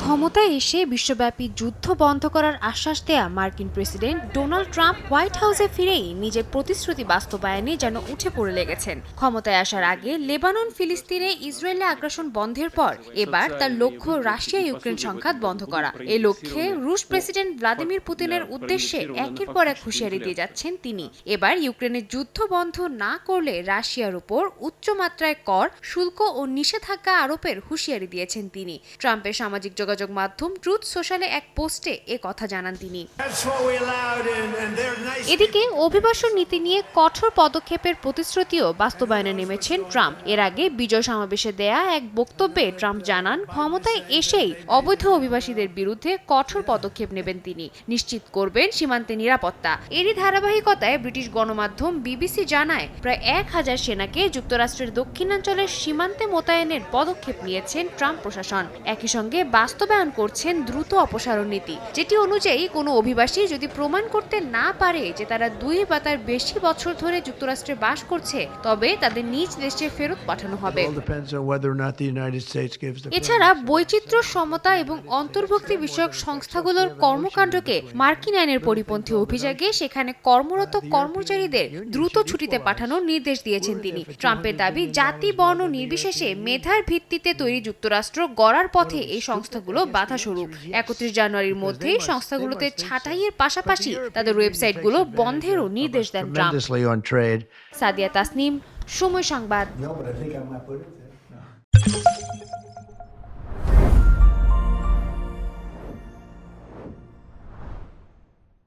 ক্ষমতায় এসে বিশ্বব্যাপী যুদ্ধ বন্ধ করার আশ্বাস দেয়া মার্কিন প্রেসিডেন্ট ডোনাল্ড ট্রাম্প হোয়াইট হাউসে ফিরেই নিজের প্রতিশ্রুতি বাস্তবায়নে যেন উঠে পড়ে লেগেছেন। ক্ষমতায় আসার আগে লেবানন ফিলিস্তিনে ইসরায়েলে আগ্রাসন বন্ধের পর এবার তার লক্ষ্য রাশিয়া ইউক্রেন সংঘাত বন্ধ করা। এ লক্ষ্যে রুশ প্রেসিডেন্ট ভ্লাদিমির পুতিনের উদ্দেশ্যে একের পর এক হুঁশিয়ারি দিয়ে যাচ্ছেন তিনি। এবার ইউক্রেনের যুদ্ধ বন্ধ না করলে রাশিয়ার উপর উচ্চমাত্রায় কর, শুল্ক ও নিষেধাজ্ঞা আরোপের হুঁশিয়ারি দিয়েছেন তিনি। ট্রাম্পের সামাজিক যোগাযোগ মাধ্যম ট্রুথ সোশ্যালে এক পোস্টে এ কথা জানান তিনি। এদিকে অভিবাসন নীতি নিয়ে কঠোর পদক্ষেপের প্রতিশ্রুতিও বাস্তবায়নে নেমেছেন ট্রাম্প। এর আগে বিজয় সমাবেশে দেয়া এক বক্তব্যে ট্রাম্প জানান, ক্ষমতায় এসেই অবৈধ অভিবাসীদের বিরুদ্ধে কঠোর পদক্ষেপ নেবেন তিনি, নিশ্চিত করবেন সীমান্তে নিরাপত্তা। এরই ধারাবাহিকতায় ব্রিটিশ গণমাধ্যম বিবিসি জানায়, প্রায় 1000 সেনাকে যুক্তরাষ্ট্রের দক্ষিণাঞ্চলের সীমান্তে মোতায়েনের পদক্ষেপ নিয়েছেন ট্রাম্প প্রশাসন। একই সঙ্গে বাস্তবায়ন করছেন দ্রুত অপসারণ নীতি, যেটি অনুযায়ী কোনো অভিবাসী যদি প্রমাণ করতে না পারে যে তারা 2 বা তার বেশি বছর ধরে যুক্তরাষ্ট্রে বাস করছে, তবে তাদের নিজ দেশে ফেরত পাঠানো হবে। এছাড়া বৈচিত্র্য, সমতা এবং অন্তর্ভুক্তি বিষয়ক সংস্থাগুলোর কর্মকাণ্ডকে মার্কিন আইনের পরিপন্থী অভিযোগে সেখানে কর্মরত কর্মচারীদের দ্রুত ছুটিতে পাঠানোর নির্দেশ দিয়েছেন তিনি। ট্রাম্পের দাবি, জাতি বর্ণ নির্বিশেষে মেধার ভিত্তিতে তৈরি যুক্তরাষ্ট্র গড়ার পথে এই সংস্থাগুলো বাধাস্বরূপ। 31 জানুয়ারির মধ্যেই সংস্থাগুলোতে ছাঁটাইয়ের পাশাপাশি তাদের ওয়েবসাইটগুলো বন্ধেরও নির্দেশ দেন ট্রাম্প। সাদিয়া তাসনিম, সময় সংবাদ।